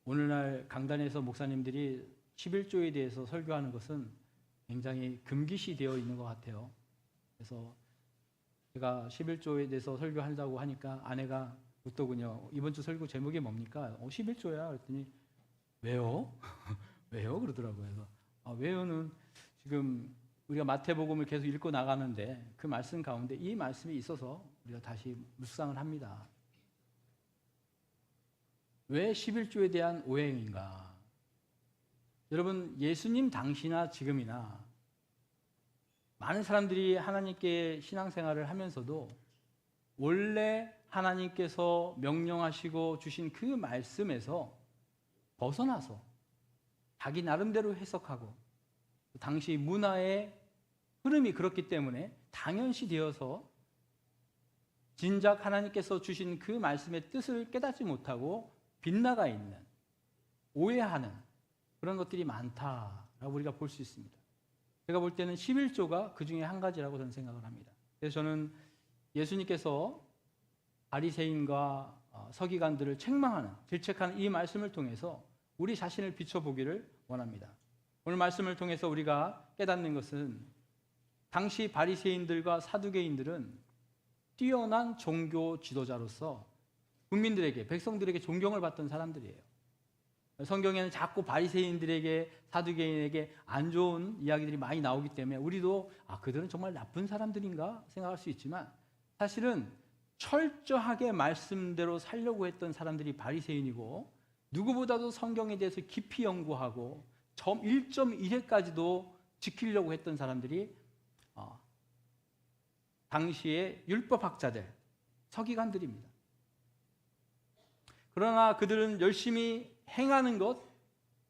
오늘날 강단에서 목사님들이 11조에 대해서 설교하는 것은 굉장히 금기시 되어 있는 것 같아요. 그래서 제가 11조에 대해서 설교한다고 하니까 아내가 웃더군요. 이번 주 설교 제목이 뭡니까? 11조야. 그랬더니 왜요? 왜요? 그러더라고요. 그래서 왜요는 지금 우리가 마태복음을 계속 읽고 나가는데 그 말씀 가운데 이 말씀이 있어서 우리가 다시 묵상을 합니다. 왜 11조에 대한 오해인가? 여러분, 예수님 당시나 지금이나 많은 사람들이 하나님께 신앙생활을 하면서도 원래 하나님께서 명령하시고 주신 그 말씀에서 벗어나서 자기 나름대로 해석하고 당시 문화의 흐름이 그렇기 때문에 당연시 되어서 진작 하나님께서 주신 그 말씀의 뜻을 깨닫지 못하고 빗나가 있는, 오해하는 그런 것들이 많다라고 우리가 볼 수 있습니다. 제가 볼 때는 11조가 그 중에 한 가지라고 저는 생각을 합니다. 그래서 저는 예수님께서 바리새인과 서기관들을 책망하는, 질책하는 이 말씀을 통해서 우리 자신을 비춰보기를 원합니다. 오늘 말씀을 통해서 우리가 깨닫는 것은 당시 바리새인들과 사두개인들은 뛰어난 종교 지도자로서 국민들에게, 백성들에게 존경을 받던 사람들이에요. 성경에는 자꾸 바리새인들에게, 사두개인에게 안 좋은 이야기들이 많이 나오기 때문에 우리도 그들은 정말 나쁜 사람들인가 생각할 수 있지만 사실은 철저하게 말씀대로 살려고 했던 사람들이 바리새인이고 누구보다도 성경에 대해서 깊이 연구하고 점 1.1회까지도 지키려고 했던 사람들이 당시의 율법학자들, 서기관들입니다. 그러나 그들은 열심히 행하는 것,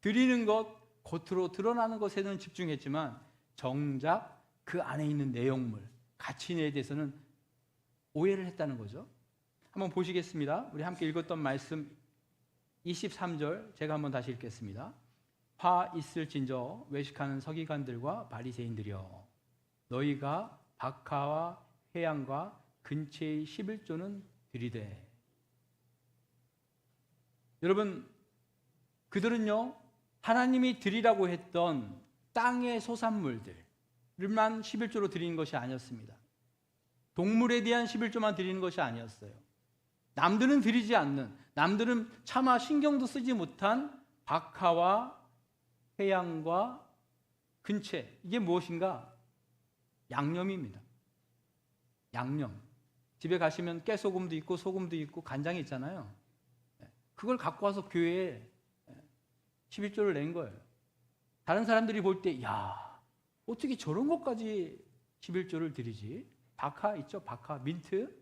드리는 것, 겉으로 드러나는 것에는 집중했지만 정작 그 안에 있는 내용물, 가치에 대해서는 오해를 했다는 거죠. 한번 보시겠습니다. 우리 함께 읽었던 말씀 23절 제가 한번 다시 읽겠습니다. 화 있을진저 외식하는 서기관들과 바리새인들이여, 너희가 박하와 회양과 근처의 11조는 들이되. 여러분, 그들은요 하나님이 드리라고 했던 땅의 소산물들만 11조로 드리는 것이 아니었습니다. 동물에 대한 11조만 드리는 것이 아니었어요. 남들은 드리지 않는, 남들은 차마 신경도 쓰지 못한 박하와 회양과 근채, 이게 무엇인가? 양념입니다. 양념. 집에 가시면 깨소금도 있고 소금도 있고 간장이 있잖아요. 그걸 갖고 와서 교회에 11조를 낸 거예요. 다른 사람들이 볼 때 어떻게 저런 것까지 11조를 드리지? 박하 있죠? 박하, 민트.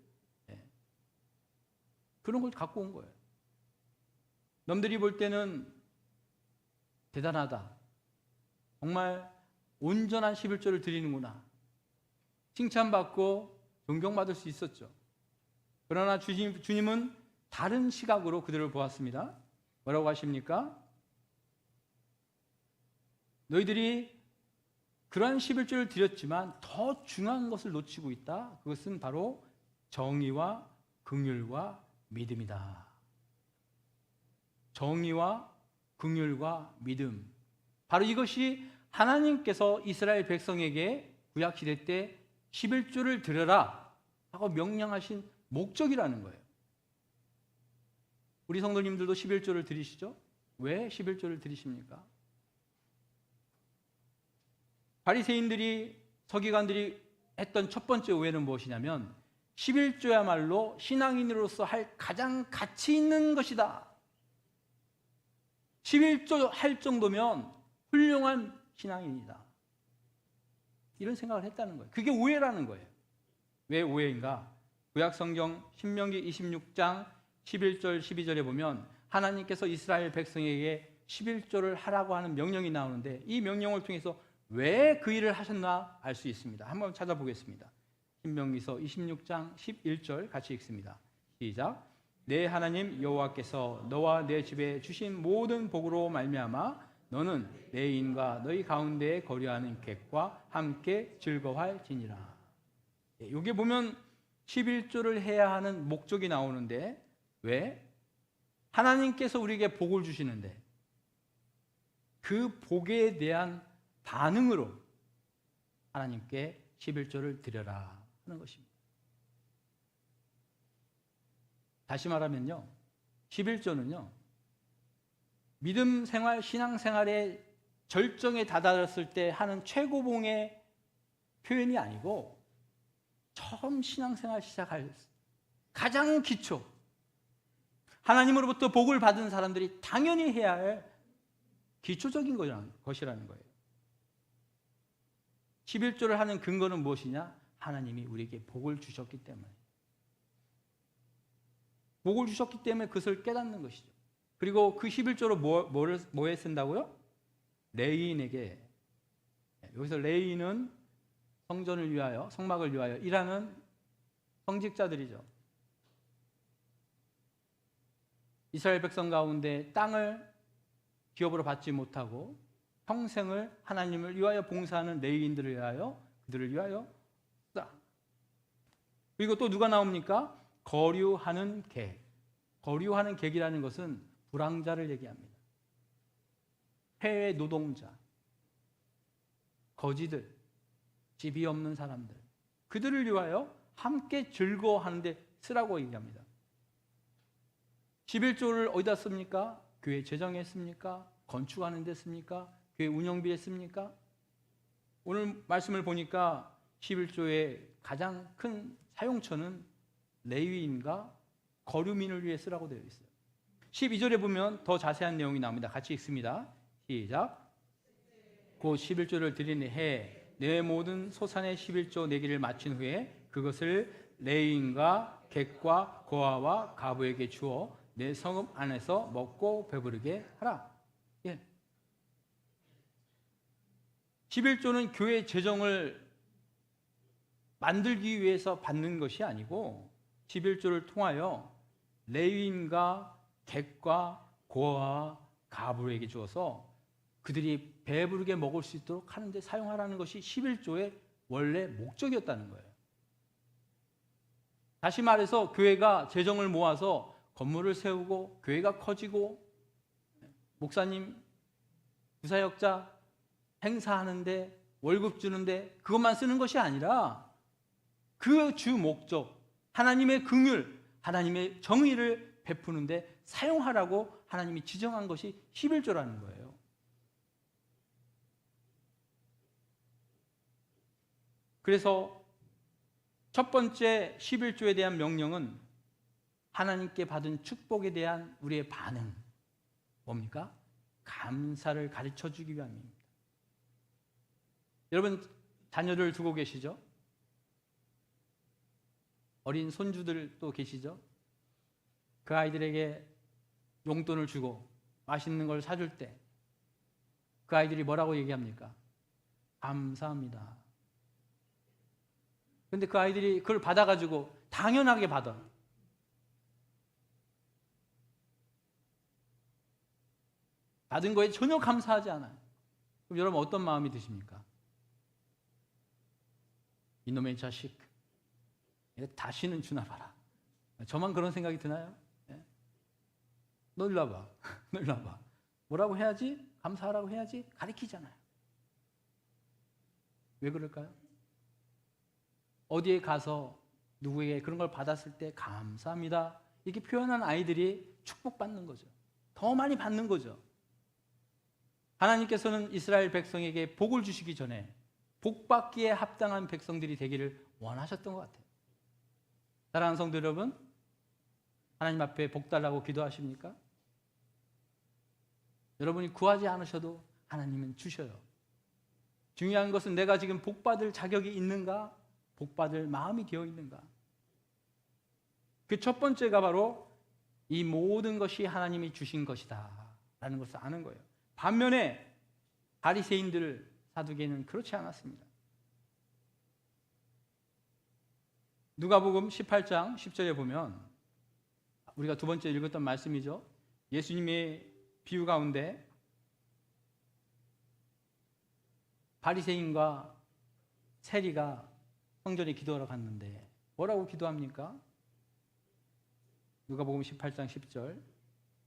그런 걸 갖고 온 거예요. 남들이 볼 때는 대단하다. 정말 온전한 11조를 드리는구나. 칭찬받고 존경받을 수 있었죠. 그러나 주님은 다른 시각으로 그들을 보았습니다. 뭐라고 하십니까? 너희들이 그러한 11조를 드렸지만 더 중요한 것을 놓치고 있다. 그것은 바로 정의와 긍휼과 믿음이다. 정의와 긍휼과 믿음. 바로 이것이 하나님께서 이스라엘 백성에게 구약시대 때 11조를 드려라 하고 명령하신 목적이라는 거예요. 우리 성도님들도 11조를 드리시죠? 왜 11조를 드리십니까? 바리새인들이, 서기관들이 했던 첫 번째 오해는 무엇이냐면 11조야말로 신앙인으로서 할 가장 가치 있는 것이다. 11조 할 정도면 훌륭한 신앙인이다. 이런 생각을 했다는 거예요. 그게 오해라는 거예요. 왜 오해인가? 구약성경 신명기 26장 11절 12절에 보면 하나님께서 이스라엘 백성에게 11조를 하라고 하는 명령이 나오는데 이 명령을 통해서 왜 그 일을 하셨나 알 수 있습니다. 한번 찾아보겠습니다. 신명기서 26장 11절 같이 읽습니다. 시작. 내 하나님 여호와께서 너와 내 집에 주신 모든 복으로 말미암아 너는 내 인과 너희 가운데에 거류하는 객과 함께 즐거워할지니라. 여기 보면 11조를 해야 하는 목적이 나오는데 왜? 하나님께서 우리에게 복을 주시는데 그 복에 대한 반응으로 하나님께 11조를 드려라 하는 것입니다. 다시 말하면요, 11조는요 믿음 생활, 신앙 생활의 절정에 다다랐을 때 하는 최고봉의 표현이 아니고 처음 신앙생활 시작할 가장 기초, 하나님으로부터 복을 받은 사람들이 당연히 해야 할 기초적인 것이라는 거예요. 11조를 하는 근거는 무엇이냐? 하나님이 우리에게 복을 주셨기 때문에. 복을 주셨기 때문에 그것을 깨닫는 것이죠. 그리고 그 11조로 뭐에 쓴다고요? 레위인에게. 여기서 레위인은 성전을 위하여, 성막을 위하여 일하는 성직자들이죠. 이스라엘 백성 가운데 땅을 기업으로 받지 못하고 평생을 하나님을 위하여 봉사하는 레위인들을 위하여, 그들을 위하여 쓰다. 그리고 또 누가 나옵니까? 거류하는 객. 거류하는 객이라는 것은 불황자를 얘기합니다. 해외 노동자, 거지들, 집이 없는 사람들, 그들을 위하여 함께 즐거워하는데 쓰라고 얘기합니다. 11조를 어디다 씁니까? 교회 재정에 씁니까? 건축하는 데 씁니까? 교회 운영비에 씁니까? 오늘 말씀을 보니까 11조의 가장 큰 사용처는 레위인과 거류민을 위해 쓰라고 되어 있어요. 12절에 보면 더 자세한 내용이 나옵니다. 같이 읽습니다. 시작. 곧 11조를 드리는 해 내 모든 소산의 11조 내기를 마친 후에 그것을 레위인과 객과 고아와 가부에게 주어 내 성읍 안에서 먹고 배부르게 하라. 예. 11조는 교회 재정을 만들기 위해서 받는 것이 아니고 11조를 통하여 레위인과 객과 고아와 가부에게 주어서 그들이 배부르게 먹을 수 있도록 하는 데 사용하라는 것이 11조의 원래 목적이었다는 거예요. 다시 말해서 교회가 재정을 모아서 건물을 세우고 교회가 커지고 목사님, 부사역자 행사하는데 월급 주는데 그것만 쓰는 것이 아니라 그 주 목적, 하나님의 긍휼, 하나님의 정의를 베푸는데 사용하라고 하나님이 지정한 것이 11조라는 거예요. 그래서 첫 번째 11조에 대한 명령은 하나님께 받은 축복에 대한 우리의 반응, 뭡니까? 감사를 가르쳐 주기 위함입니다. 여러분 자녀를 두고 계시죠? 어린 손주들도 계시죠? 그 아이들에게 용돈을 주고 맛있는 걸 사줄 때 그 아이들이 뭐라고 얘기합니까? 감사합니다. 그런데 그 아이들이 그걸 받아가지고 당연하게 받아. 받은 거에 전혀 감사하지 않아요. 그럼 여러분 어떤 마음이 드십니까? 이놈의 자식, 다시는 주나 봐라. 저만 그런 생각이 드나요? 너 일로 와봐. 너 일로 와봐. 뭐라고 해야지? 감사하라고 해야지? 가리키잖아요. 왜 그럴까요? 어디에 가서 누구에게 그런 걸 받았을 때 감사합니다 이렇게 표현한 아이들이 축복받는 거죠. 더 많이 받는 거죠. 하나님께서는 이스라엘 백성에게 복을 주시기 전에 복받기에 합당한 백성들이 되기를 원하셨던 것 같아요. 사랑하는 성도 여러분, 하나님 앞에 복 달라고 기도하십니까? 여러분이 구하지 않으셔도 하나님은 주셔요. 중요한 것은 내가 지금 복받을 자격이 있는가? 복받을 마음이 되어 있는가? 그 첫 번째가 바로 이 모든 것이 하나님이 주신 것이다 라는 것을 아는 거예요. 반면에 바리새인들, 사두개는 그렇지 않았습니다. 누가복음 18장 10절에 보면 우리가 두 번째 읽었던 말씀이죠. 예수님의 비유 가운데 바리새인과 세리가 성전에 기도하러 갔는데 뭐라고 기도합니까? 누가복음 18장 10절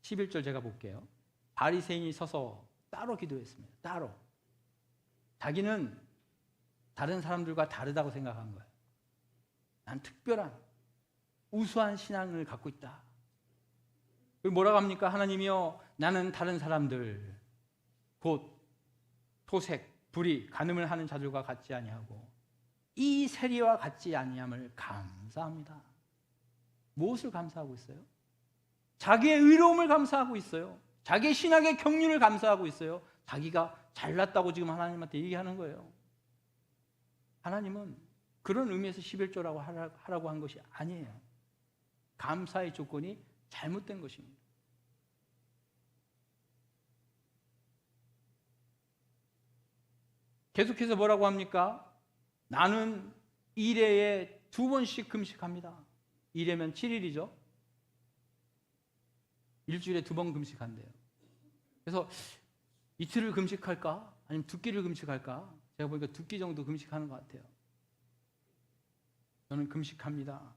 11절 제가 볼게요. 바리새인이 서서 따로 기도했습니다. 따로. 자기는 다른 사람들과 다르다고 생각한 거예요. 난 특별한 우수한 신앙을 갖고 있다. 그리고 뭐라고 합니까? 하나님이여, 나는 다른 사람들 곧 토색, 불의, 간음을 하는 자들과 같지 아니하고 이 세리와 같지 아니함을 감사합니다. 무엇을 감사하고 있어요? 자기의 의로움을 감사하고 있어요. 자기의 신학의 경륜을 감사하고 있어요. 자기가 잘났다고 지금 하나님한테 얘기하는 거예요. 하나님은 그런 의미에서 11조라고 하라고 한 것이 아니에요. 감사의 조건이 잘못된 것입니다. 계속해서 뭐라고 합니까? 나는 1회에 2번씩 금식합니다. 1회면 7일이죠. 일주일에 2번 금식한대요. 그래서 이틀을 금식할까? 아니면 2끼를 금식할까? 제가 보니까 2끼 정도 금식하는 것 같아요. 저는 금식합니다.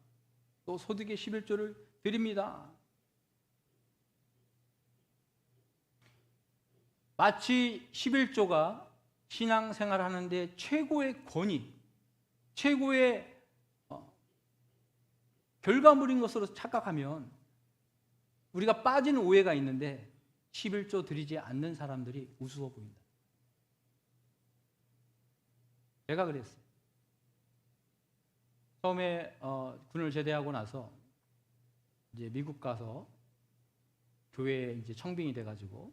또 소득의 11조를 드립니다. 마치 11조가 신앙생활을 하는데 최고의 권위, 최고의 결과물인 것으로 착각하면 우리가 빠지는 오해가 있는데 11조 드리지 않는 사람들이 우스워 보인다. 제가 그랬어요. 처음에 군을 제대하고 나서 이제 미국 가서 교회에 이제 청빙이 돼가지고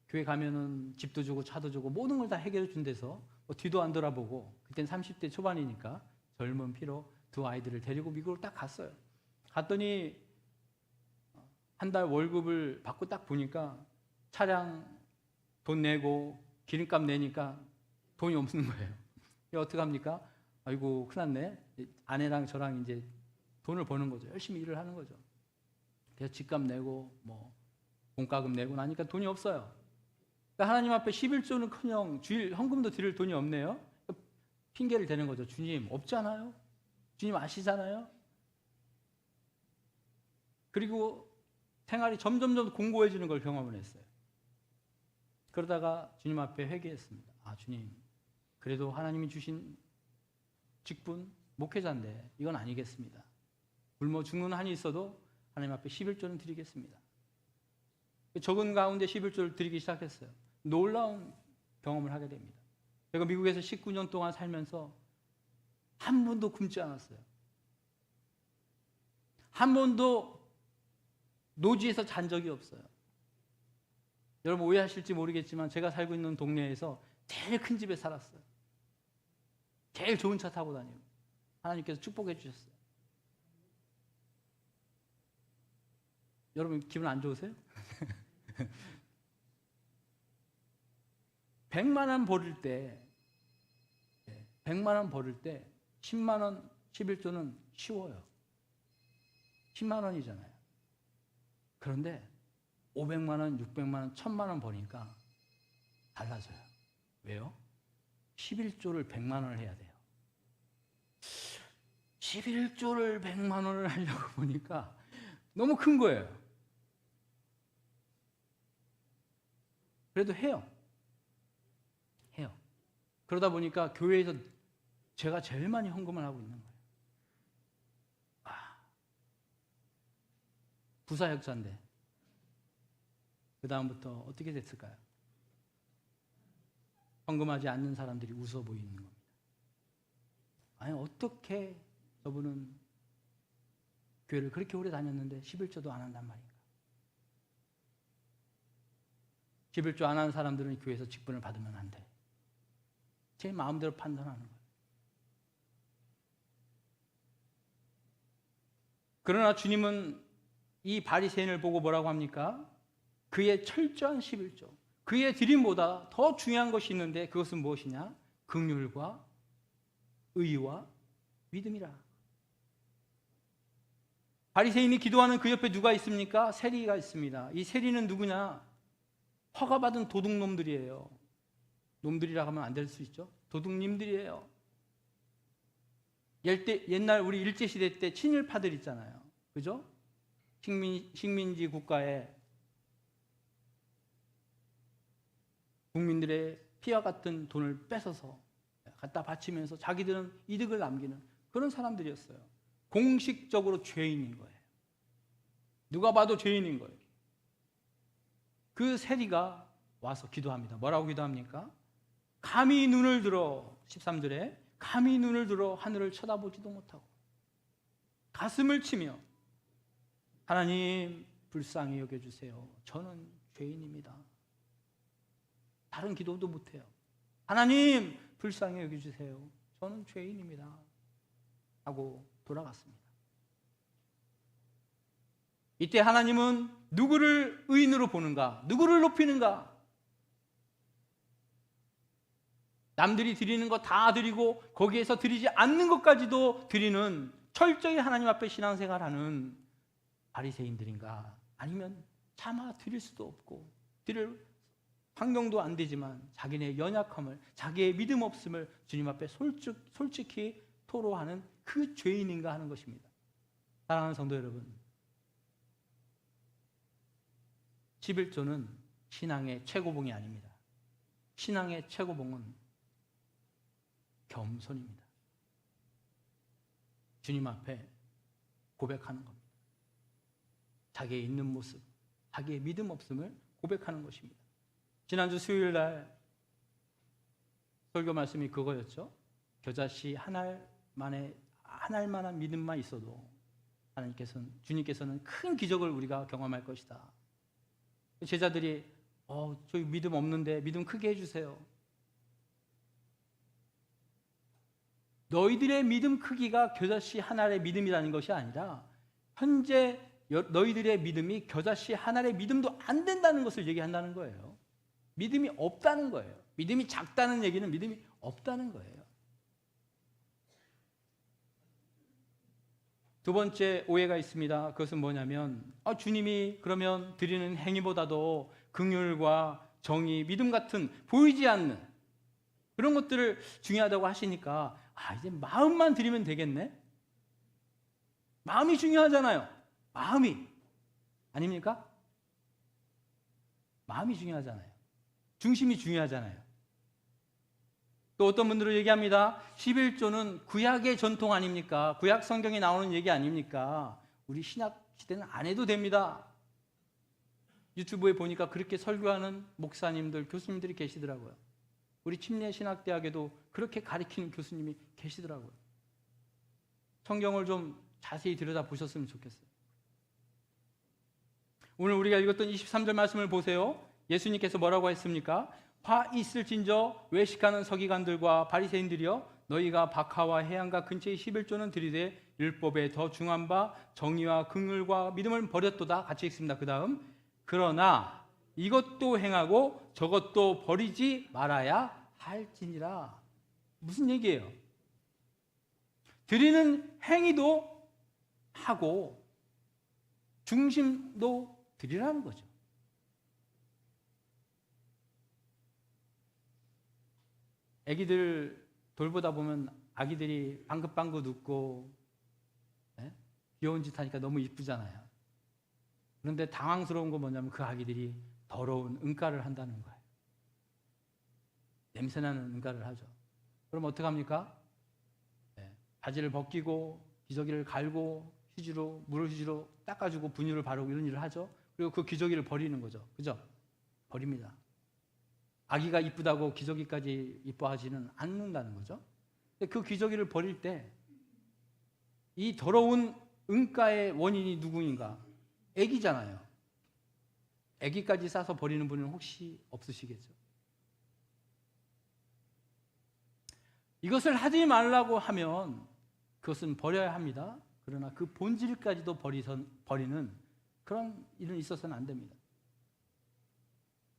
교회 가면은 집도 주고 차도 주고 모든 걸 다 해결해 준 데서 뒤도 안 돌아보고 그땐 30대 초반이니까 젊은 피로 2 아이들을 데리고 미국으로 딱 갔어요. 갔더니 한 달 월급을 받고 딱 보니까 차량 돈 내고 기름값 내니까 돈이 없는 거예요. 어떻게 합니까? 아이고 큰일 났네. 아내랑 저랑 이제 돈을 버는 거죠. 열심히 일을 하는 거죠. 그래서 집값 내고 뭐 공과금 내고 나니까 돈이 없어요. 그러니까 하나님 앞에 11조는커녕 주일 헌금도 드릴 돈이 없네요. 핑계를 대는 거죠. 주님 없잖아요. 주님 아시잖아요. 그리고 생활이 점점 공고해지는 걸 경험을 했어요. 그러다가 주님 앞에 회개했습니다. 아 주님, 그래도 하나님이 주신 직분 목회자인데 이건 아니겠습니다. 굶어 죽는 한이 있어도 하나님 앞에 11조는 드리겠습니다. 적은 가운데 11조를 드리기 시작했어요. 놀라운 경험을 하게 됩니다. 제가 미국에서 19년 동안 살면서 한 번도 굶지 않았어요. 한 번도 노지에서 잔 적이 없어요. 여러분 오해하실지 모르겠지만 제가 살고 있는 동네에서 제일 큰 집에 살았어요. 제일 좋은 차 타고 다니고 하나님께서 축복해 주셨어요. 여러분 기분 안 좋으세요? 100만 원 벌을 때 100만 원 벌을 때 10만 원 11조는 쉬워요. 10만 원이잖아요. 그런데 500만 원, 600만 원, 1000만 원 버니까 달라져요. 왜요? 11조를 100만 원을 해야 돼요. 11조를 100만 원을 하려고 보니까 너무 큰 거예요. 그래도 해요. 그러다 보니까 교회에서 제가 제일 많이 헌금을 하고 있는 거예요. 부사역자인데 그 다음부터 어떻게 됐을까요? 헌금하지 않는 사람들이 웃어 보이는 겁니다. 아니 어떻게 저분은 교회를 그렇게 오래 다녔는데 11조도 안 한단 말인가? 11조 안 하는 사람들은 교회에서 직분을 받으면 안 돼. 제 마음대로 판단하는 거예요. 그러나 주님은 이 바리새인을 보고 뭐라고 합니까? 그의 철저한 11조, 그의 드림보다 더 중요한 것이 있는데 그것은 무엇이냐? 긍휼과 의와 믿음이라. 바리새인이 기도하는 그 옆에 누가 있습니까? 세리가 있습니다. 이 세리는 누구냐? 허가받은 도둑놈들이에요. 놈들이라고 하면 안 될 수 있죠. 도둑님들이에요. 옛날 우리 일제시대 때 친일파들 있잖아요. 그죠? 식민지 국가에 국민들의 피와 같은 돈을 뺏어서 갖다 바치면서 자기들은 이득을 남기는 그런 사람들이었어요. 공식적으로 죄인인 거예요. 누가 봐도 죄인인 거예요. 그 세리가 와서 기도합니다. 뭐라고 기도합니까? 감히 눈을 들어, 13절에 감히 눈을 들어 하늘을 쳐다보지도 못하고 가슴을 치며 하나님 불쌍히 여겨주세요. 저는 죄인입니다. 다른 기도도 못해요. 하나님 불쌍히 여겨주세요. 저는 죄인입니다. 하고 돌아갔습니다. 이때 하나님은 누구를 의인으로 보는가? 누구를 높이는가? 남들이 드리는 거 다 드리고 거기에서 드리지 않는 것까지도 드리는 철저히 하나님 앞에 신앙생활하는 바리새인들인가? 아니면 차마 드릴 수도 없고 드릴 환경도 안 되지만 자기네 연약함을, 자기의 믿음 없음을 주님 앞에 솔직히 토로하는 그 죄인인가 하는 것입니다. 사랑하는 성도 여러분, 11조는 신앙의 최고봉이 아닙니다. 신앙의 최고봉은 겸손입니다. 주님 앞에 고백하는 겁니다. 자기의 있는 모습, 자기의 믿음 없음을 고백하는 것입니다. 지난주 수요일 날 설교 말씀이 그거였죠. 겨자씨 한 알만한 믿음만 있어도 주님께서는 큰 기적을 우리가 경험할 것이다. 제자들이 저희 믿음 없는데 믿음 크게 해주세요. 너희들의 믿음 크기가 겨자씨 한 알의 믿음이라는 것이 아니라 현재 너희들의 믿음이 겨자씨 한 알의 믿음도 안 된다는 것을 얘기한다는 거예요. 믿음이 없다는 거예요. 믿음이 작다는 얘기는 믿음이 없다는 거예요. 두 번째 오해가 있습니다. 그것은 뭐냐면 주님이 그러면 드리는 행위보다도 긍휼과 정의, 믿음 같은 보이지 않는 그런 것들을 중요하다고 하시니까 이제 마음만 드리면 되겠네? 마음이 중요하잖아요. 마음이 아닙니까? 마음이 중요하잖아요. 중심이 중요하잖아요. 또 어떤 분들은 얘기합니다. 11조는 구약의 전통 아닙니까? 구약 성경에 나오는 얘기 아닙니까? 우리 신약 시대는 안 해도 됩니다. 유튜브에 보니까 그렇게 설교하는 목사님들, 교수님들이 계시더라고요. 우리 침례신학대학에도 그렇게 가르치는 교수님이 계시더라고요. 성경을 좀 자세히 들여다보셨으면 좋겠어요. 오늘 우리가 읽었던 23절 말씀을 보세요. 예수님께서 뭐라고 했습니까? 화 있을진저 외식하는 서기관들과 바리새인들이여 너희가 박하와 해안가 근처의 11조는 들이되 율법에 더 중한 바 정의와 긍휼과 믿음을 버렸도다. 같이 읽습니다. 그 다음 그러나 이것도 행하고 저것도 버리지 말아야 할지니라. 무슨 얘기예요? 드리는 행위도 하고 중심도 드리라는 거죠. 아기들 돌보다 보면 아기들이 방긋방긋 웃고 귀여운 짓 하니까 너무 이쁘잖아요. 그런데 당황스러운 건 뭐냐면 그 아기들이 더러운 응가를 한다는 거예요. 냄새나는 응가를 하죠. 그럼 어떡합니까? 바지를 벗기고 기저귀를 갈고 물을 휴지로 닦아주고 분유를 바르고 이런 일을 하죠. 그리고 그 기저귀를 버리는 거죠. 그죠? 버립니다. 아기가 이쁘다고 기저귀까지 이뻐하지는 않는다는 거죠. 근데 그 기저귀를 버릴 때 이 더러운 응가의 원인이 누구인가? 아기잖아요. 아기까지 싸서 버리는 분은 혹시 없으시겠죠? 이것을 하지 말라고 하면 그것은 버려야 합니다. 그러나 그 본질까지도 버리는 그런 일은 있어서는 안 됩니다.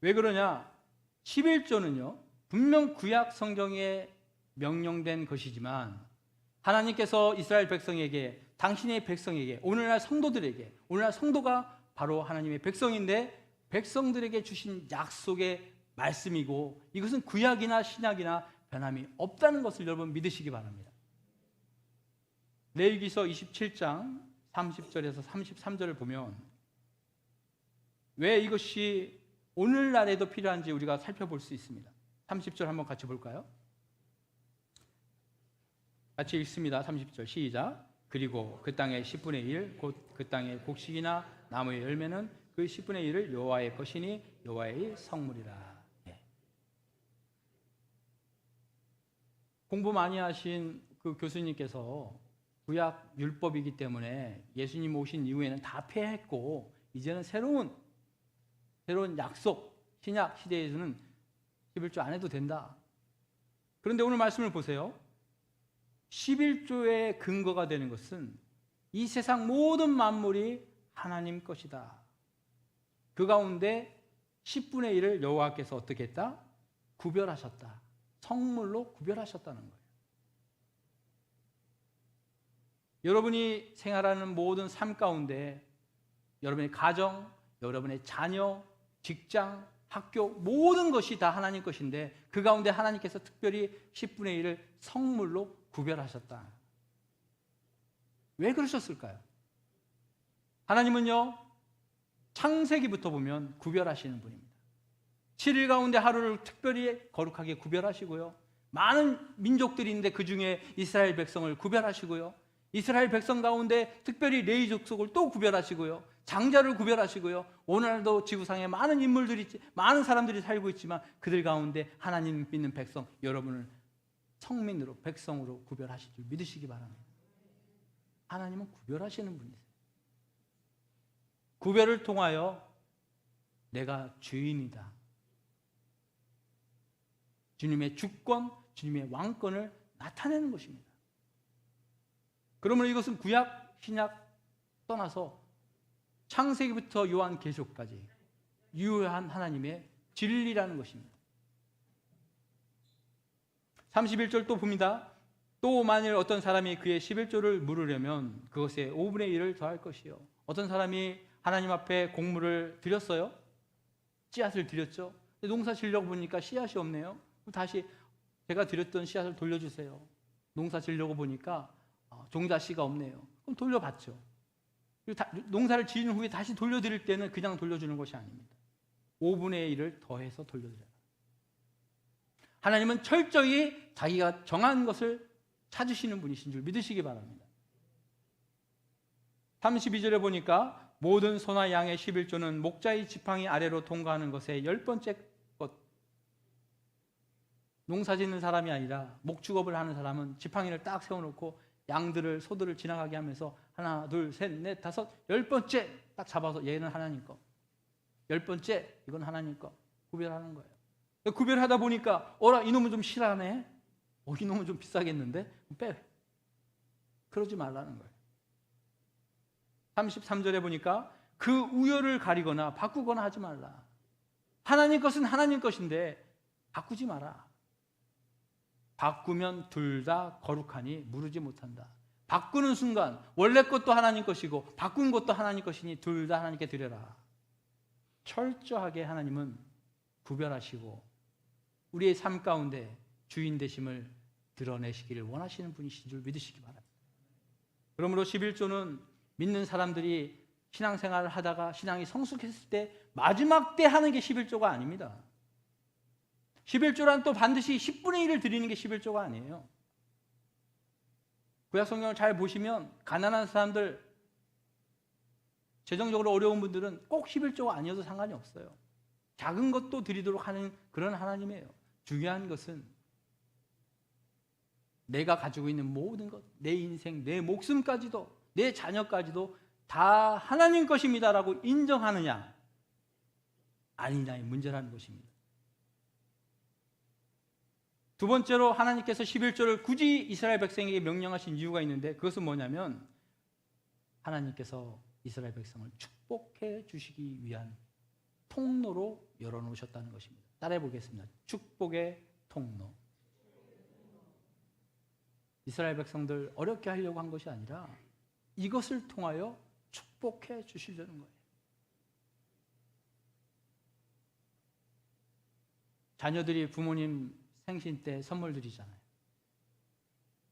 왜 그러냐? 11조는요, 분명 구약 성경에 명령된 것이지만 하나님께서 이스라엘 백성에게, 당신의 백성에게, 오늘날 성도들에게, 오늘날 성도가 바로 하나님의 백성인데 백성들에게 주신 약속의 말씀이고 이것은 구약이나 신약이나 변함이 없다는 것을 여러분 믿으시기 바랍니다. 레위기서 27장 30절에서 33절을 보면 왜 이것이 오늘날에도 필요한지 우리가 살펴볼 수 있습니다. 30절 한번 같이 볼까요? 같이 읽습니다. 30절 시작. 그리고 그 땅의 10분의 1 곧 그 땅의 곡식이나 나무의 열매는 그 10분의 1을 여호와의 것이니 여호와의 성물이라. 예. 공부 많이 하신 그 교수님께서 구약 율법이기 때문에 예수님 오신 이후에는 다 폐했고 이제는 새로운 약속 신약 시대에서는 11조 안 해도 된다. 그런데 오늘 말씀을 보세요. 11조의 근거가 되는 것은 이 세상 모든 만물이 하나님 것이다. 그 가운데 10분의 1을 여호와께서 어떻게 했다? 구별하셨다. 성물로 구별하셨다는 거예요. 여러분이 생활하는 모든 삶 가운데 여러분의 가정, 여러분의 자녀, 직장, 학교 모든 것이 다 하나님 것인데 그 가운데 하나님께서 특별히 10분의 1을 성물로 구별하셨다. 왜 그러셨을까요? 하나님은요, 창세기부터 보면 구별하시는 분입니다. 7일 가운데 하루를 특별히 거룩하게 구별하시고요. 많은 민족들이 있는데 그 중에 이스라엘 백성을 구별하시고요. 이스라엘 백성 가운데 특별히 레위 족속을 또 구별하시고요. 장자를 구별하시고요. 오늘날도 지구상에 많은 인물들이, 많은 사람들이 살고 있지만 그들 가운데 하나님 믿는 백성, 여러분을 성민으로, 백성으로 구별하실 줄 믿으시기 바랍니다. 하나님은 구별하시는 분이세요. 구별을 통하여 내가 주인이다. 주님의 주권, 주님의 왕권을 나타내는 것입니다. 그러면 이것은 구약, 신약 떠나서 창세기부터 요한계시록까지 유효한 하나님의 진리라는 것입니다. 31절 또 봅니다. 또 만일 어떤 사람이 그의 11조를 물으려면 그것에 5분의 1을 더할 것이요. 어떤 사람이 하나님 앞에 곡물을 드렸어요. 씨앗을 드렸죠. 농사 지으려고 보니까 씨앗이 없네요. 다시 제가 드렸던 씨앗을 돌려주세요. 농사 지으려고 보니까 종자씨가 없네요. 그럼 돌려받죠. 농사를 지은 후에 다시 돌려드릴 때는 그냥 돌려주는 것이 아닙니다. 5분의 1을 더해서 돌려드려요. 하나님은 철저히 자기가 정한 것을 찾으시는 분이신 줄 믿으시기 바랍니다. 32절에 보니까 모든 소나 양의 11조는 목자의 지팡이 아래로 통과하는 것의 10번째 것. 농사 짓는 사람이 아니라 목축업을 하는 사람은 지팡이를 딱 세워놓고 양들을, 소들을 지나가게 하면서 하나, 둘, 셋, 넷, 다섯, 10번째 딱 잡아서 얘는 하나님 거, 10번째 이건 하나님 거 구별하는 거예요. 구별하다 보니까 어라 이놈은 좀 실하네, 이놈은 좀 비싸겠는데 빼. 그러지 말라는 거예요. 33절에 보니까 그 우열을 가리거나 바꾸거나 하지 말라. 하나님 것은 하나님 것인데 바꾸지 마라. 바꾸면 둘 다 거룩하니 무르지 못한다. 바꾸는 순간 원래 것도 하나님 것이고 바꾼 것도 하나님 것이니 둘 다 하나님께 드려라. 철저하게 하나님은 구별하시고 우리의 삶 가운데 주인 되심을 드러내시기를 원하시는 분이신 줄 믿으시기 바랍니다. 그러므로 11조는 믿는 사람들이 신앙생활을 하다가 신앙이 성숙했을 때 마지막 때 하는 게 11조가 아닙니다. 11조란 또 반드시 10분의 1을 드리는 게 11조가 아니에요. 구약 성경을 잘 보시면 가난한 사람들, 재정적으로 어려운 분들은 꼭 11조가 아니어도 상관이 없어요. 작은 것도 드리도록 하는 그런 하나님이에요. 중요한 것은 내가 가지고 있는 모든 것, 내 인생, 내 목숨까지도, 내 자녀까지도 다 하나님 것입니다라고 인정하느냐 아니냐의 문제라는 것입니다. 두 번째로 하나님께서 11조를 굳이 이스라엘 백성에게 명령하신 이유가 있는데 그것은 뭐냐면 하나님께서 이스라엘 백성을 축복해 주시기 위한 통로로 열어놓으셨다는 것입니다. 따라해 보겠습니다. 축복의 통로. 이스라엘 백성들 어렵게 하려고 한 것이 아니라 이것을 통하여 축복해 주시려는 거예요. 자녀들이 부모님 생신 때 선물 드리잖아요.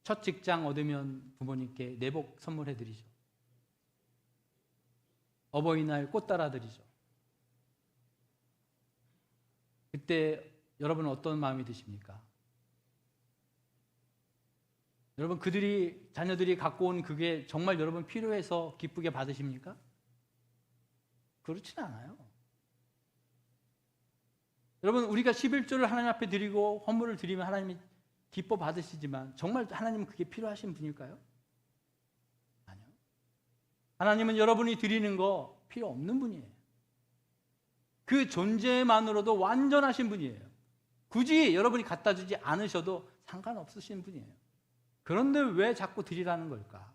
첫 직장 얻으면 부모님께 내복 선물해 드리죠. 어버이날 꽃 달아 드리죠. 그때 여러분은 어떤 마음이 드십니까? 여러분, 자녀들이 갖고 온 그게 정말 여러분 필요해서 기쁘게 받으십니까? 그렇진 않아요. 여러분, 우리가 11조를 하나님 앞에 드리고 헌물을 드리면 하나님이 기뻐 받으시지만 정말 하나님은 그게 필요하신 분일까요? 아니요. 하나님은 여러분이 드리는 거 필요 없는 분이에요. 그 존재만으로도 완전하신 분이에요. 굳이 여러분이 갖다 주지 않으셔도 상관없으신 분이에요. 그런데 왜 자꾸 드리라는 걸까?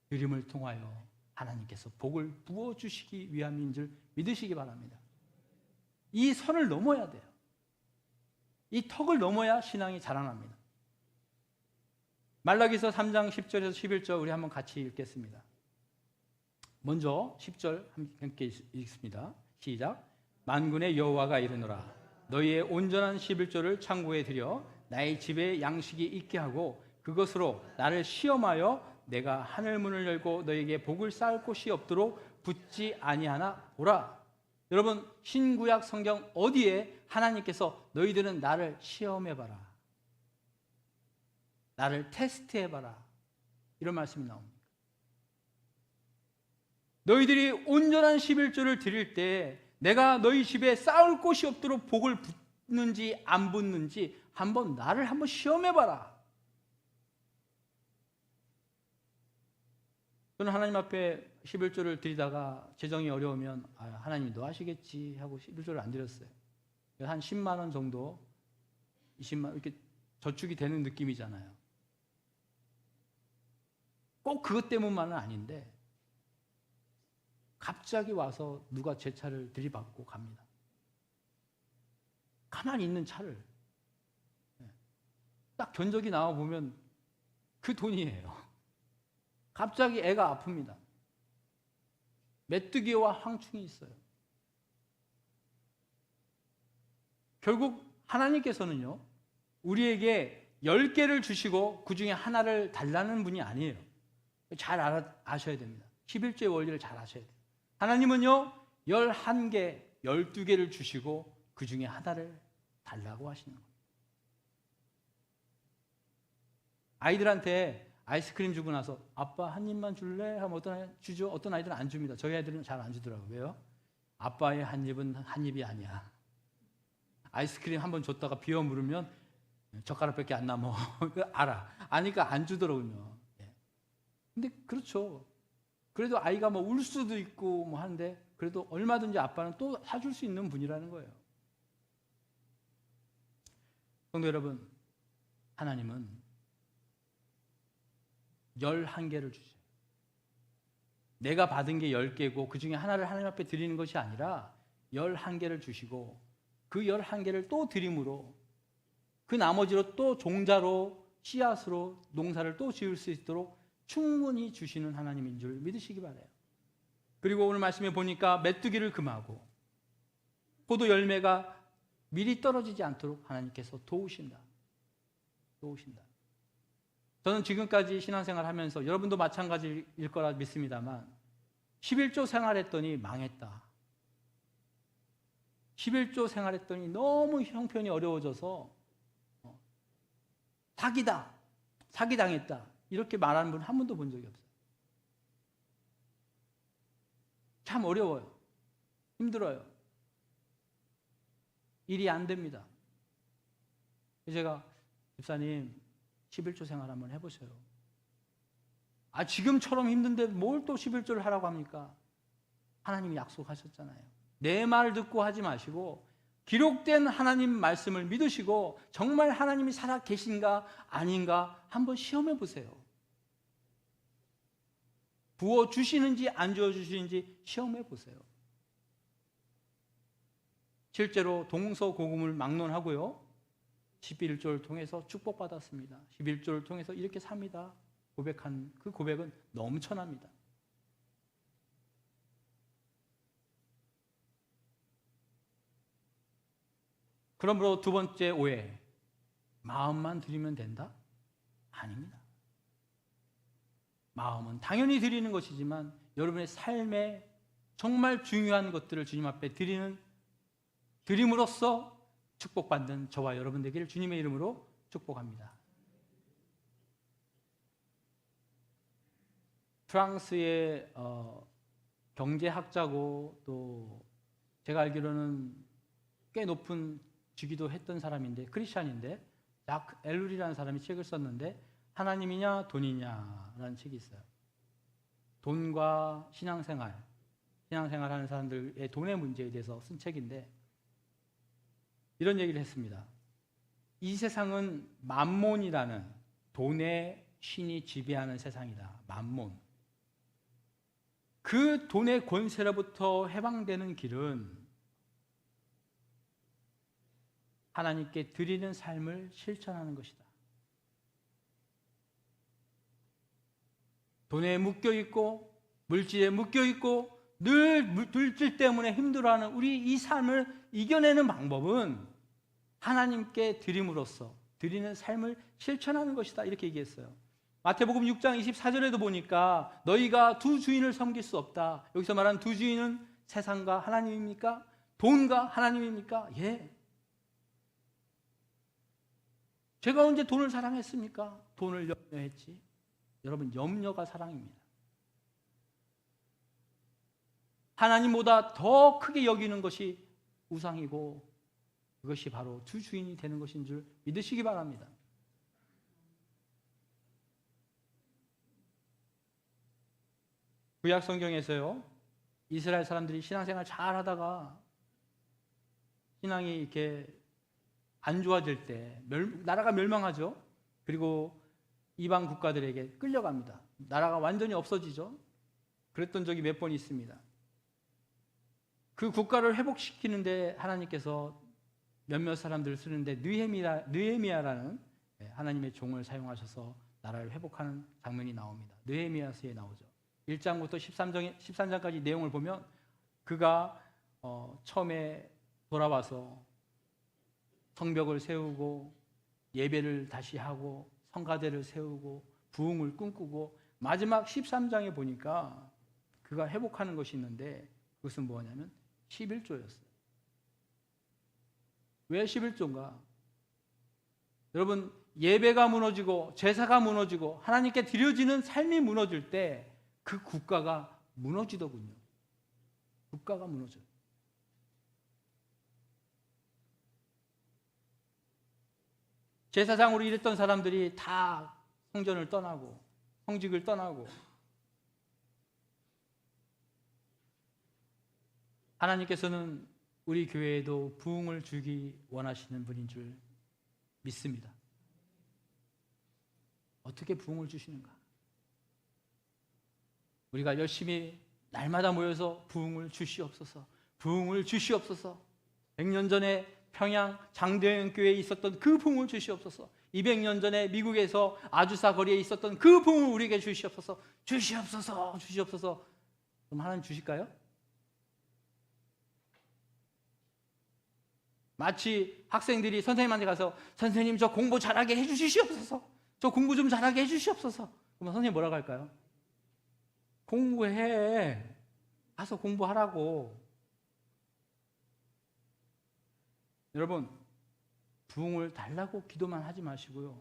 드림을 통하여 하나님께서 복을 부어주시기 위함인 줄 믿으시기 바랍니다. 이 선을 넘어야 돼요. 이 턱을 넘어야 신앙이 자라납니다. 말라기서 3장 10절에서 11절 우리 한번 같이 읽겠습니다. 먼저 10절 함께 읽습니다. 시작. 만군의 여호와가 이르노라. 너희의 온전한 11조를 창고에 들여 나의 집에 양식이 있게 하고 그것으로 나를 시험하여 내가 하늘문을 열고 너에게 복을 쌓을 곳이 없도록 붙지 아니하나 보라. 여러분, 신구약 성경 어디에 하나님께서 너희들은 나를 시험해봐라, 나를 테스트해봐라, 이런 말씀이 나옵니다. 너희들이 온전한 11조를 드릴 때 내가 너희 집에 쌓을 곳이 없도록 복을 붙는지 안 붙는지 나를 한번 시험해봐라. 저는 하나님 앞에 11조를 드리다가 재정이 어려우면 하나님이 너 하시겠지 하고 11조를 안 드렸어요. 한 10만 원 정도, 20만 원 이렇게 저축이 되는 느낌이잖아요. 꼭 그것 때문만은 아닌데 갑자기 와서 누가 제 차를 들이받고 갑니다. 가만히 있는 차를 딱 견적이 나와 보면 그 돈이에요. 갑자기 애가 아픕니다. 메뚜기와 황충이 있어요. 결국 하나님께서는요, 우리에게 10개를 주시고 그 중에 하나를 달라는 분이 아니에요. 잘 아셔야 됩니다. 11조의 원리를 잘 아셔야 돼요. 하나님은요, 11개, 12개를 주시고 그 중에 하나를 달라고 하시는 거예요. 아이들한테 아이스크림 주고 나서 아빠 한 입만 줄래? 하면 어떤 아이 주죠? 어떤 아이들은 안 줍니다. 저희 아이들은 잘 안 주더라고요. 왜요? 아빠의 한 입은 한 입이 아니야. 아이스크림 한 번 줬다가 비워 물으면 젓가락밖에 안 남아. 알아. 아니까 안 주더라고요. 근데 그렇죠. 그래도 아이가 뭐 울 수도 있고 뭐 하는데 그래도 얼마든지 아빠는 또 사줄 수 있는 분이라는 거예요. 성도 여러분, 하나님은 11개를 주세요. 내가 받은 게 10개고 그 중에 하나를 하나님 앞에 드리는 것이 아니라 11개를 주시고 그 11개를 또 드림으로 그 나머지로 또 종자로 씨앗으로 농사를 또 지을 수 있도록 충분히 주시는 하나님인 줄 믿으시기 바라요. 그리고 오늘 말씀에 보니까 메뚜기를 금하고 포도 열매가 미리 떨어지지 않도록 하나님께서 도우신다. 저는 지금까지 신앙생활 하면서 여러분도 마찬가지일 거라 믿습니다만 11조 생활했더니 망했다. 11조 생활했더니 너무 형편이 어려워져서 사기다, 사기당했다 이렇게 말하는 분 한 번도 본 적이 없어요. 참 어려워요. 힘들어요. 일이 안 됩니다. 제가 집사님 11조 생활 한번 해보세요. 지금처럼 힘든데 뭘 또 11조를 하라고 합니까? 하나님이 약속하셨잖아요. 내 말 듣고 하지 마시고 기록된 하나님 말씀을 믿으시고 정말 하나님이 살아 계신가 아닌가 한번 시험해 보세요. 부어주시는지 안 주어주시는지 시험해 보세요. 실제로 동서고금을 막론하고요, 11조를 통해서 축복받았습니다. 11조를 통해서 이렇게 삽니다 고백한 그 고백은 넘쳐납니다. 그러므로 두 번째 오해, 마음만 드리면 된다? 아닙니다. 마음은 당연히 드리는 것이지만 여러분의 삶의 정말 중요한 것들을 주님 앞에 드림으로써 축복받는 저와 여러분 되기를 주님의 이름으로 축복합니다. 프랑스의 경제학자고 또 제가 알기로는 꽤 높은 직위도 했던 사람인데 크리스찬인데 작 엘룰이라는 사람이 책을 썼는데 하나님이냐 돈이냐라는 책이 있어요. 돈과 신앙생활하는 사람들의 돈의 문제에 대해서 쓴 책인데 이런 얘기를 했습니다. 이 세상은 맘몬이라는 돈의 신이 지배하는 세상이다. 맘몬. 그 돈의 권세로부터 해방되는 길은 하나님께 드리는 삶을 실천하는 것이다. 돈에 묶여있고 물질에 묶여있고 늘 물질 때문에 힘들어하는 우리 이 삶을 이겨내는 방법은 하나님께 드림으로써 드리는 삶을 실천하는 것이다. 이렇게 얘기했어요. 마태복음 6장 24절에도 보니까 너희가 두 주인을 섬길 수 없다. 여기서 말하는 두 주인은 세상과 하나님입니까? 돈과 하나님입니까? 예. 제가 언제 돈을 사랑했습니까? 돈을 염려했지. 여러분, 염려가 사랑입니다. 하나님보다 더 크게 여기는 것이 우상이고 그것이 바로 두 주인이 되는 것인 줄 믿으시기 바랍니다. 구약 성경에서요, 이스라엘 사람들이 신앙생활 잘 하다가 신앙이 이렇게 안 좋아질 때 나라가 멸망하죠. 그리고 이방 국가들에게 끌려갑니다. 나라가 완전히 없어지죠. 그랬던 적이 몇 번 있습니다. 그 국가를 회복시키는데 하나님께서 몇몇 사람들을 쓰는데 느헤미야라는 하나님의 종을 사용하셔서 나라를 회복하는 장면이 나옵니다. 느헤미야서에 나오죠. 1장부터 13장까지 내용을 보면 그가 처음에 돌아와서 성벽을 세우고 예배를 다시 하고 성가대를 세우고 부흥을 꿈꾸고 마지막 13장에 보니까 그가 회복하는 것이 있는데 그것은 뭐냐면 11조였어요. 왜 11조인가? 여러분, 예배가 무너지고 제사가 무너지고 하나님께 드려지는 삶이 무너질 때 그 국가가 무너지더군요. 국가가 무너져요. 제사장으로 일했던 사람들이 다 성전을 떠나고 성직을 떠나고 하나님께서는 우리 교회에도 부흥을 주기 원하시는 분인 줄 믿습니다. 어떻게 부흥을 주시는가? 우리가 열심히 날마다 모여서 부흥을 주시옵소서, 부흥을 주시옵소서. 100년 전에 평양 장대영 교회에 있었던 그 부흥을 주시옵소서. 200년 전에 미국에서 아주사 거리에 있었던 그 부흥을 우리에게 주시옵소서. 주시옵소서, 주시옵소서. 그럼 하나님 주실까요? 마치 학생들이 선생님한테 가서 선생님 저 공부 잘하게 해주시옵소서, 저 공부 좀 잘하게 해주시옵소서. 그러면 선생님 뭐라고 할까요? 공부해. 가서 공부하라고. 여러분, 부흥을 달라고 기도만 하지 마시고요,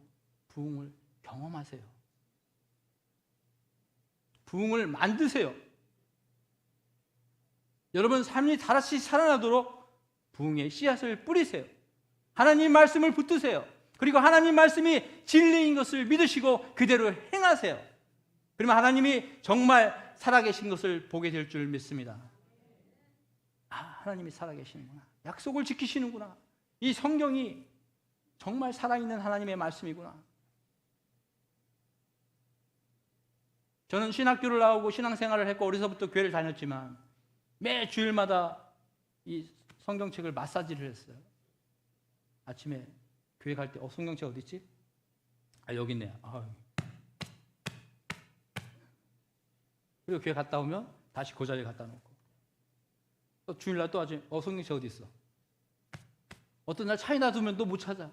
부흥을 경험하세요. 부흥을 만드세요. 여러분 삶이 다시 살아나도록 부흥의 씨앗을 뿌리세요. 하나님 말씀을 붙드세요. 그리고 하나님 말씀이 진리인 것을 믿으시고 그대로 행하세요. 그러면 하나님이 정말 살아계신 것을 보게 될 줄 믿습니다. 아, 하나님이 살아계시는구나. 약속을 지키시는구나. 이 성경이 정말 살아있는 하나님의 말씀이구나. 저는 신학교를 나오고 신앙생활을 했고 어려서부터 교회를 다녔지만 매 주일마다 이 성경책을 마사지를 했어요. 아침에 교회 갈 때 성경책 어디 있지? 아, 여기 있네. 그리고 교회 갔다 오면 다시 그 자리에 갖다 놓고 또 주일날 또 아침에 성경책 어디 있어? 어떤 날 차에 놔두면 또 못 찾아.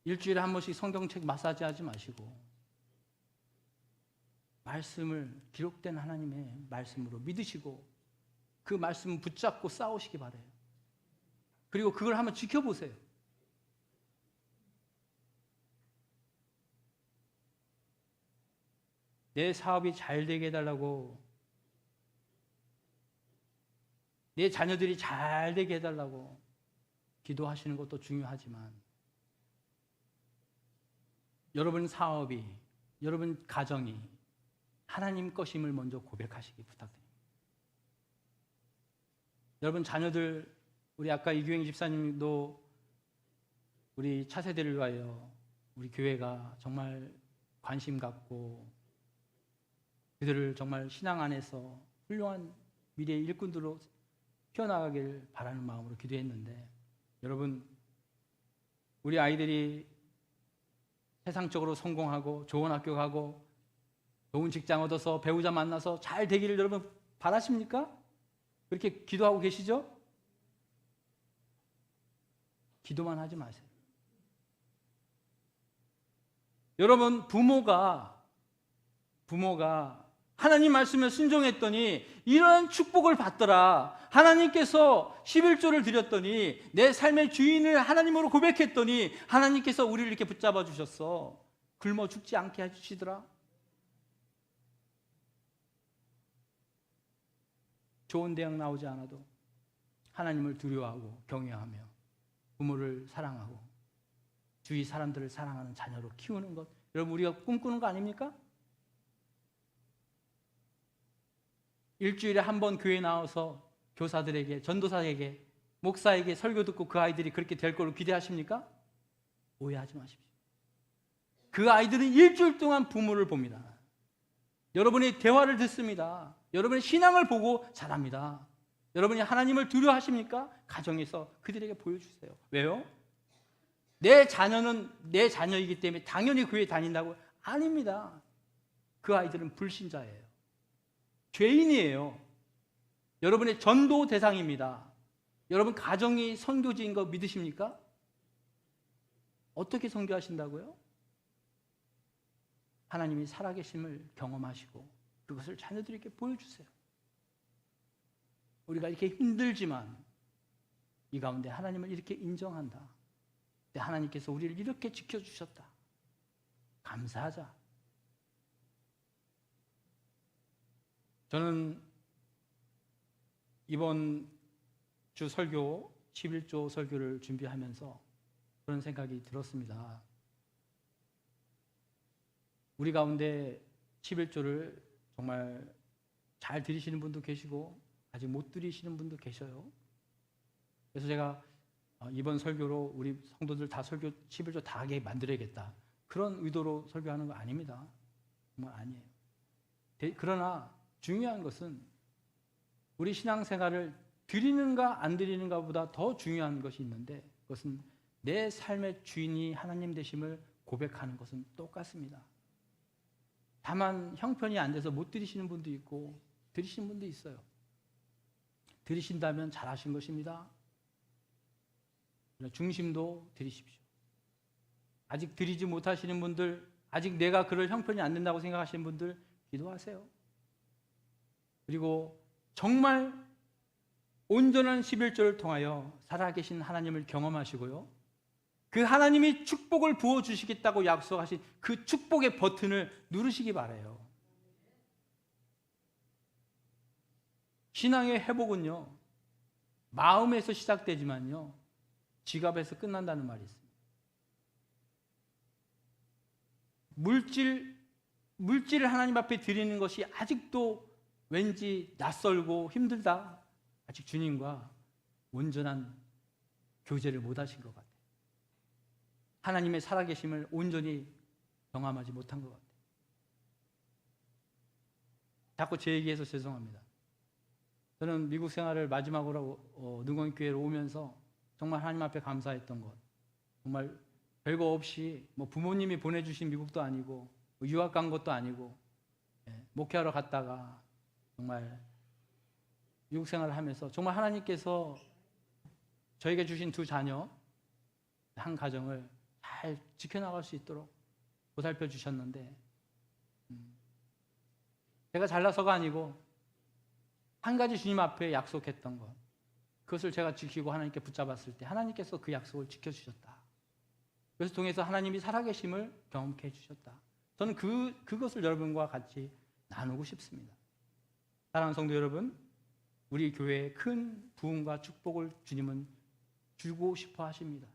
일주일에 한 번씩 성경책 마사지 하지 마시고 말씀을 기록된 하나님의 말씀으로 믿으시고 그 말씀을 붙잡고 싸우시기 바라요. 그리고 그걸 한번 지켜보세요. 내 사업이 잘 되게 해달라고, 내 자녀들이 잘 되게 해달라고 기도하시는 것도 중요하지만 여러분 사업이, 여러분 가정이 하나님 것임을 먼저 고백하시기 부탁드립니다. 여러분 자녀들, 우리 아까 이규행 집사님도 우리 차세대를 위하여 우리 교회가 정말 관심 갖고 그들을 정말 신앙 안에서 훌륭한 미래의 일꾼들로 키워나가길 바라는 마음으로 기도했는데, 여러분 우리 아이들이 세상적으로 성공하고 좋은 학교 가고 좋은 직장 얻어서 배우자 만나서 잘 되기를 여러분 바라십니까? 그렇게 기도하고 계시죠? 기도만 하지 마세요. 여러분 부모가 하나님 말씀에 순종했더니 이런 축복을 받더라. 하나님께서 11조를 드렸더니 내 삶의 주인을 하나님으로 고백했더니 하나님께서 우리를 이렇게 붙잡아 주셨어. 굶어 죽지 않게 해주시더라. 좋은 대학 나오지 않아도 하나님을 두려워하고 경외하며 부모를 사랑하고 주위 사람들을 사랑하는 자녀로 키우는 것, 여러분 우리가 꿈꾸는 거 아닙니까? 일주일에 한 번 교회 나와서 교사들에게, 전도사에게, 목사에게 설교 듣고 그 아이들이 그렇게 될 거로 기대하십니까? 오해하지 마십시오. 그 아이들은 일주일 동안 부모를 봅니다. 여러분의 대화를 듣습니다. 여러분의 신앙을 보고 자랍니다. 여러분이 하나님을 두려워하십니까? 가정에서 그들에게 보여주세요. 왜요? 내 자녀는 내 자녀이기 때문에 당연히 교회 다닌다고? 아닙니다. 그 아이들은 불신자예요. 죄인이에요. 여러분의 전도 대상입니다. 여러분 가정이 선교지인 거 믿으십니까? 어떻게 선교하신다고요? 하나님이 살아계심을 경험하시고 그것을 자녀들에게 보여주세요. 우리가 이렇게 힘들지만 이 가운데 하나님을 이렇게 인정한다. 하나님께서 우리를 이렇게 지켜주셨다. 감사하자. 저는 이번 주 설교 11조 설교를 준비하면서 그런 생각이 들었습니다. 우리 가운데 11조를 정말 잘 들으시는 분도 계시고 아직 못 들으시는 분도 계셔요. 그래서 제가 이번 설교로 우리 성도들 다 설교 11조 다 하게 만들어야겠다, 그런 의도로 설교하는 거 아닙니다. 정말 아니에요. 그러나 중요한 것은 우리 신앙생활을 드리는가 안 드리는가 보다 더 중요한 것이 있는데, 그것은 내 삶의 주인이 하나님 되심을 고백하는 것은 똑같습니다. 다만 형편이 안 돼서 못 드리시는 분도 있고 드리시는 분도 있어요. 드리신다면 잘하신 것입니다. 중심도 드리십시오. 아직 드리지 못하시는 분들, 아직 내가 그럴 형편이 안 된다고 생각하시는 분들 기도하세요. 그리고 정말 온전한 11조를 통하여 살아계신 하나님을 경험하시고요, 그 하나님이 축복을 부어주시겠다고 약속하신 그 축복의 버튼을 누르시기 바라요. 신앙의 회복은요, 마음에서 시작되지만요, 지갑에서 끝난다는 말이 있습니다. 물질을 하나님 앞에 드리는 것이 아직도 왠지 낯설고 힘들다. 아직 주님과 온전한 교제를 못 하신 것 같아요. 하나님의 살아계심을 온전히 경험하지 못한 것 같아요. 자꾸 제 얘기해서 죄송합니다. 저는 미국 생활을 마지막으로 능원교회로 오면서 정말 하나님 앞에 감사했던 것, 정말 별거 없이 뭐 부모님이 보내주신 미국도 아니고 유학 간 것도 아니고 목회하러 갔다가 정말 미국 생활을 하면서 정말 하나님께서 저에게 주신 두 자녀, 한 가정을 잘 지켜나갈 수 있도록 보살펴 주셨는데, 제가 잘나서가 아니고 한 가지 주님 앞에 약속했던 것, 그것을 제가 지키고 하나님께 붙잡았을 때 하나님께서 그 약속을 지켜주셨다. 그래서 통해서 하나님이 살아계심을 경험케 해주셨다. 저는 그것을 여러분과 같이 나누고 싶습니다. 사랑하는 성도 여러분, 우리 교회에 큰 부흥과 축복을 주님은 주고 싶어 하십니다.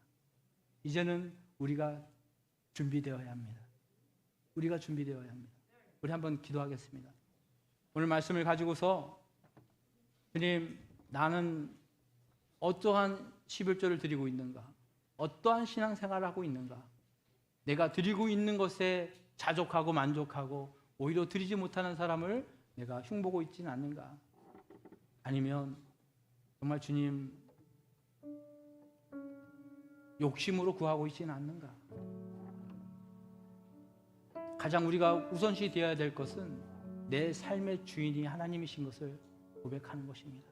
이제는 우리가 준비되어야 합니다. 우리가 준비되어야 합니다. 우리 한번 기도하겠습니다. 오늘 말씀을 가지고서 주님, 나는 어떠한 11조를 드리고 있는가? 어떠한 신앙생활을 하고 있는가? 내가 드리고 있는 것에 자족하고 만족하고 오히려 드리지 못하는 사람을 내가 흉보고 있지는 않는가? 아니면 정말 주님 욕심으로 구하고 있지는 않는가? 가장 우리가 우선시 되어야 될 것은 내 삶의 주인이 하나님이신 것을 고백하는 것입니다.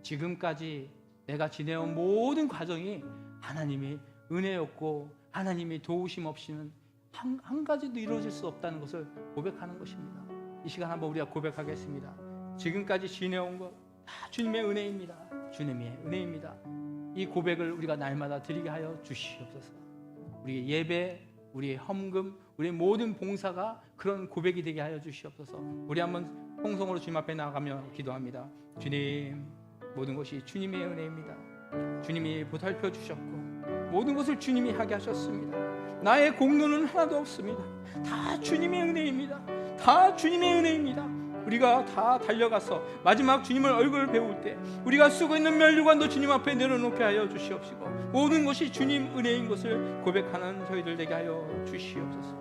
지금까지 내가 지내온 모든 과정이 하나님의 은혜였고 하나님의 도우심 없이는 한 가지도 이루어질 수 없다는 것을 고백하는 것입니다. 이 시간 한번 우리가 고백하겠습니다. 지금까지 지내온 것 다 주님의 은혜입니다. 주님의 은혜입니다. 이 고백을 우리가 날마다 드리게 하여 주시옵소서. 우리의 예배, 우리의 헌금, 우리의 모든 봉사가 그런 고백이 되게 하여 주시옵소서. 우리 한번 통성으로 주님 앞에 나아가며 기도합니다. 주님, 모든 것이 주님의 은혜입니다. 주님이 보살펴 주셨고 모든 것을 주님이 하게 하셨습니다. 나의 공로는 하나도 없습니다. 다 주님의 은혜입니다. 다 주님의 은혜입니다. 우리가 다 달려가서 마지막 주님을 얼굴을 배울 때 우리가 쓰고 있는 면류관도 주님 앞에 내려놓게 하여 주시옵시고 모든 것이 주님 은혜인 것을 고백하는 저희들 되게 하여 주시옵소서.